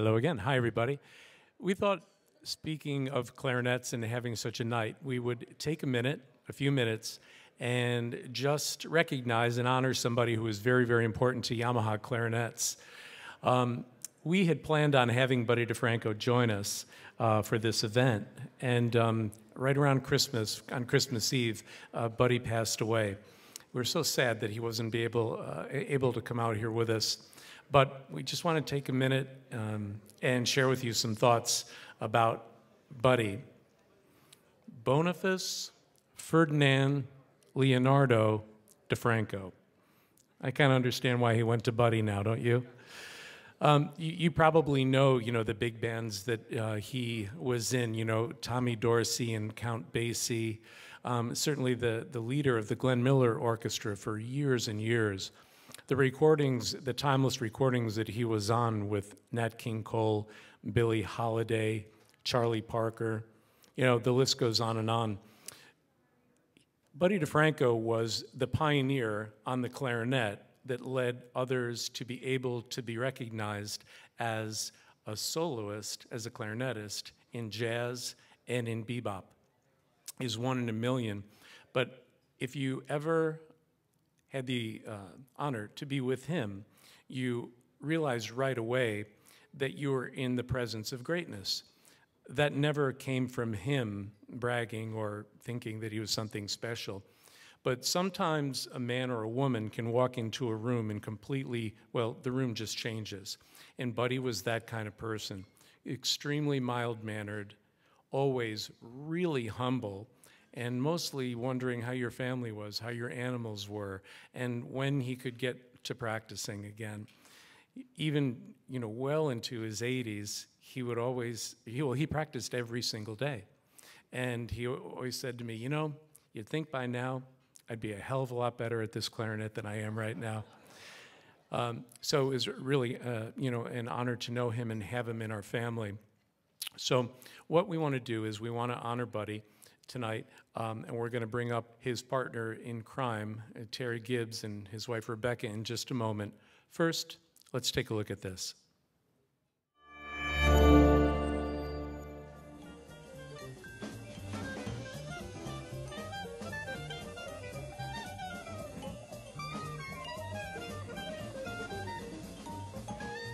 Hello again. Hi, everybody. We thought, speaking of clarinets and having such a night, we would take a few minutes, and just recognize and honor somebody who is very, very important to Yamaha clarinets. We had planned on having Buddy DeFranco join us for this event, and right around Christmas, on Christmas Eve, Buddy passed away. We're so sad that he wasn't able to come out here with us, but we just want to take a minute and share with you some thoughts about Buddy. Boniface Ferdinand Leonardo DeFranco. I kind of understand why he went to Buddy now, don't you? You probably know, the big bands that he was in, Tommy Dorsey and Count Basie. Certainly the leader of the Glenn Miller Orchestra for years and years. The recordings, the timeless recordings that he was on with Nat King Cole, Billie Holiday, Charlie Parker, the list goes on and on. Buddy DeFranco was the pioneer on the clarinet that led others to be able to be recognized as a soloist, as a clarinetist in jazz and in bebop. He's one in a million. But if you ever had the honor to be with him, you realize right away that you were in the presence of greatness. That never came from him bragging or thinking that he was something special. But sometimes a man or a woman can walk into a room and completely, the room just changes. And Buddy was that kind of person. Extremely mild-mannered, always really humble, and mostly wondering how your family was, how your animals were, and when he could get to practicing again. Even, well into his 80s, he would always, he practiced every single day. And he always said to me, you'd think by now I'd be a hell of a lot better at this clarinet than I am right now. So it was really, an honor to know him and have him in our family. So what we want to do is we want to honor Buddy tonight, and we're going to bring up his partner in crime, Terry Gibbs, and his wife Rebecca in just a moment. First, let's take a look at this.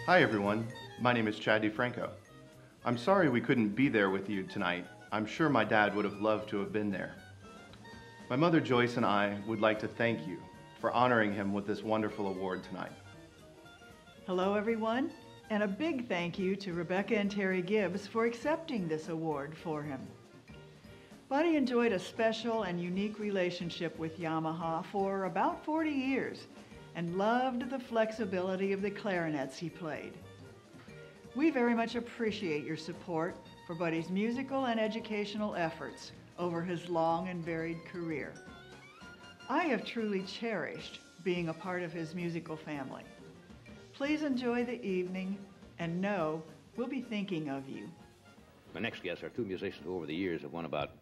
Hi everyone, my name is Chad DeFranco. I'm sorry we couldn't be there with you tonight. I'm sure my dad would have loved to have been there. My mother Joyce and I would like to thank you for honoring him with this wonderful award tonight. Hello everyone, and a big thank you to Rebecca and Terry Gibbs for accepting this award for him. Buddy enjoyed a special and unique relationship with Yamaha for about 40 years and loved the flexibility of the clarinets he played. We very much appreciate your support for Buddy's musical and educational efforts over his long and varied career. I have truly cherished being a part of his musical family. Please enjoy the evening and know we'll be thinking of you. My next guests are two musicians who over the years have won about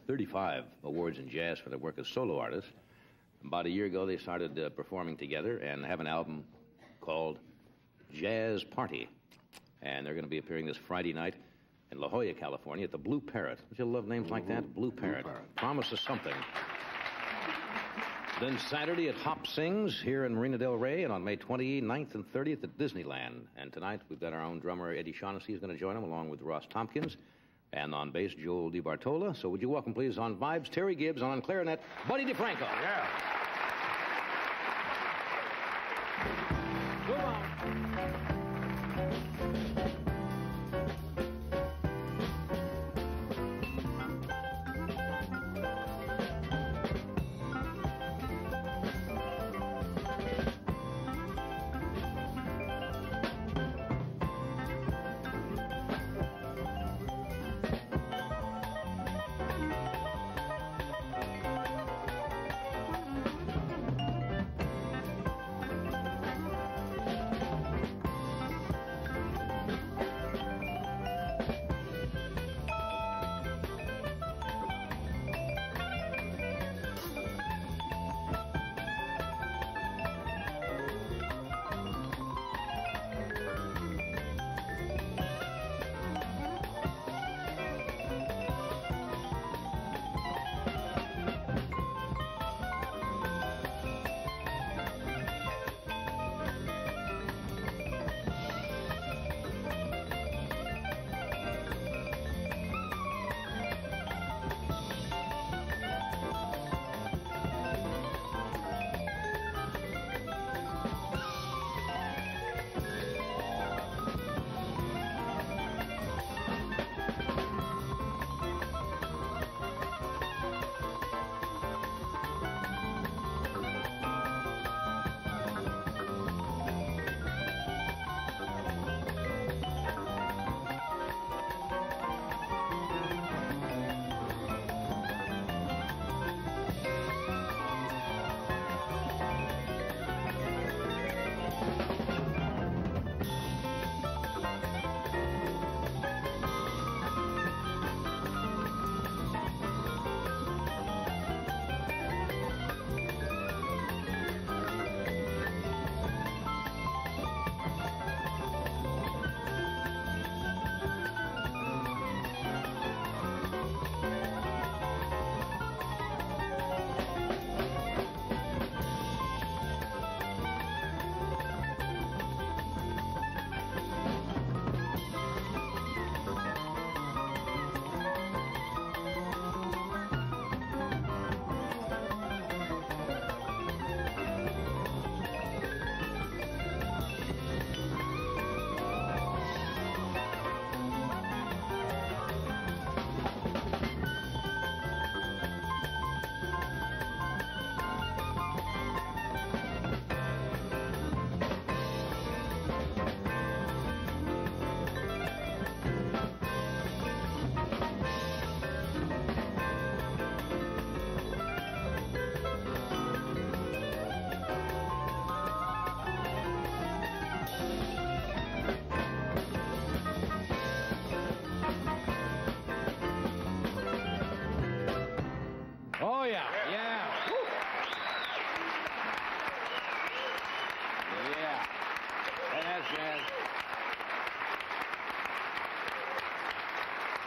35 awards in jazz for their work as solo artists. About a year ago, they started performing together and have an album called Jazz Party. And they're going to be appearing this Friday night in La Jolla, California at the Blue Parrot. Don't you love names like that? Blue Parrot. Promises something. Then Saturday at Hop Sings here in Marina del Rey, and on May 29th and 30th at Disneyland. And tonight we've got our own drummer, Eddie Shaughnessy, is going to join them, along with Ross Tompkins. And on bass, Joel DiBartola. So would you welcome, please, on vibes, Terry Gibbs, and on clarinet, Buddy DeFranco. Yeah. Go on.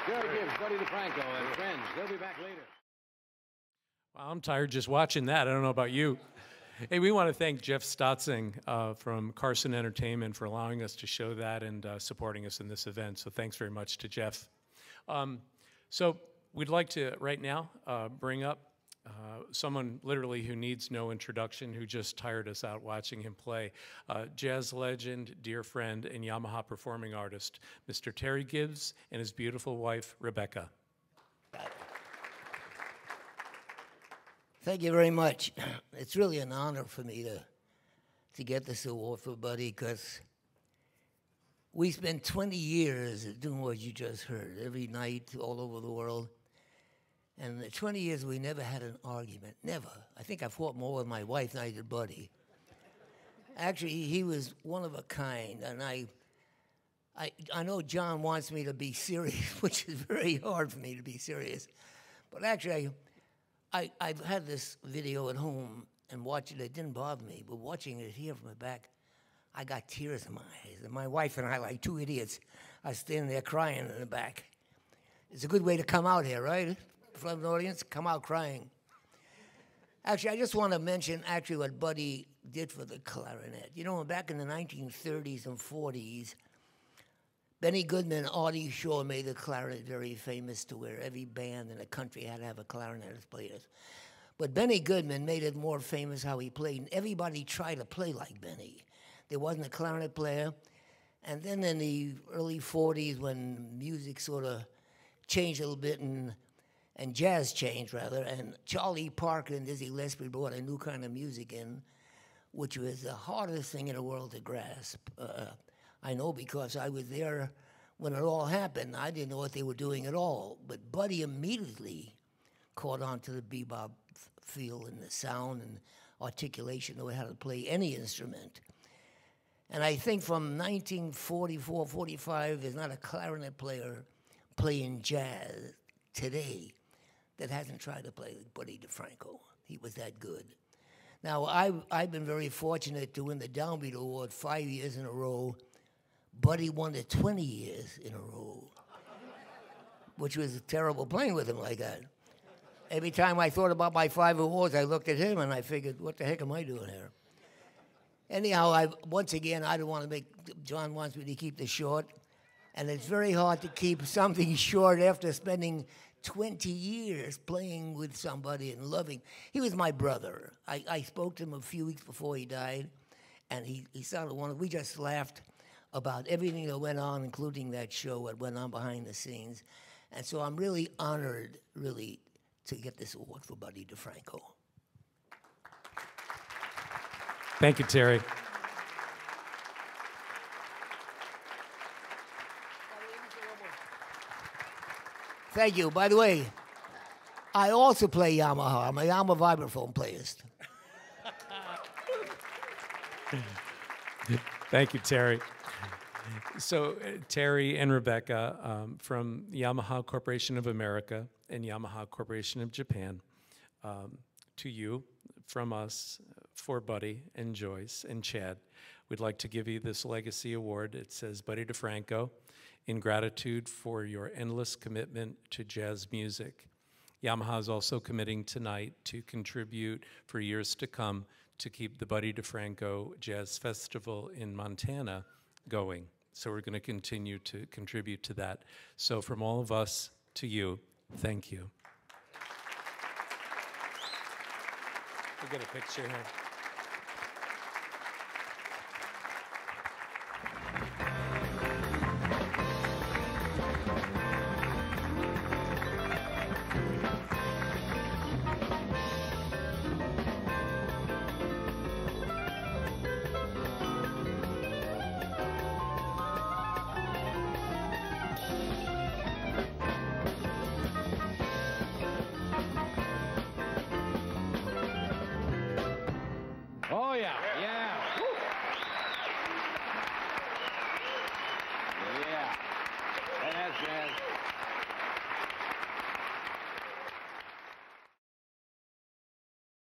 Terry Gibbs, Buddy DeFranco, and friends. They'll be back later. Well, I'm tired just watching that. I don't know about you. Hey, we want to thank Jeff Stotzing from Carson Entertainment for allowing us to show that and supporting us in this event. So thanks very much to Jeff. So we'd like to, right now, bring up someone literally who needs no introduction, who just tired us out watching him play. Jazz legend, dear friend, and Yamaha performing artist, Mr. Terry Gibbs and his beautiful wife, Rebecca. Thank you very much. It's really an honor for me to get this award for Buddy, because we spent 20 years doing what you just heard, every night all over the world. And in the 20 years, we never had an argument, never. I think I fought more with my wife than I did Buddy. Actually, he was one of a kind, and I know John wants me to be serious, which is very hard for me to be serious. But actually, I've had this video at home and watching it. It didn't bother me, but watching it here from the back, I got tears in my eyes. And my wife and I, like two idiots, are standing there crying in the back. It's a good way to come out here, right? In front of an audience, come out crying. Actually, I just want to mention actually what Buddy did for the clarinet. You know, back in the 1930s and 40s, Benny Goodman and Artie Shaw made the clarinet very famous to where every band in the country had to have a clarinetist player. But Benny Goodman made it more famous how he played, and everybody tried to play like Benny. There wasn't a clarinet player. And then in the early 40s, when music sort of changed a little bit, and jazz changed, rather, and Charlie Parker and Dizzy Gillespie brought a new kind of music in, which was the hardest thing in the world to grasp. I know because I was there when it all happened. I didn't know what they were doing at all. But Buddy immediately caught on to the bebop feel and the sound and articulation of how to play any instrument. And I think from 1944, 45, there's not a clarinet player playing jazz today that hasn't tried to play like Buddy DeFranco. He was that good. Now, I've been very fortunate to win the Downbeat Award 5 years in a row. Buddy won it 20 years in a row, which was terrible playing with him like that. Every time I thought about my 5 awards, I looked at him and I figured, what the heck am I doing here? Anyhow, once again, I don't want to make, John wants me to keep this short, and it's very hard to keep something short after spending 20 years playing with somebody and loving. He was my brother. I spoke to him a few weeks before he died, and he sounded wonderful. We just laughed about everything that went on, including that show that went on behind the scenes. And so I'm really honored, really, to get this award for Buddy DeFranco. Thank you, Terry. Thank you. By the way, I also play Yamaha. I'm a Yamaha vibraphone playist. Thank you, Terry. So Terry and Rebecca from Yamaha Corporation of America and Yamaha Corporation of Japan, to you, from us, for Buddy and Joyce and Chad, we'd like to give you this legacy award. It says, Buddy DeFranco, in gratitude for your endless commitment to jazz music. Yamaha is also committing tonight to contribute for years to come to keep the Buddy DeFranco Jazz Festival in Montana going. So we're going to continue to contribute to that. So from all of us to you, thank you. We'll get a picture here.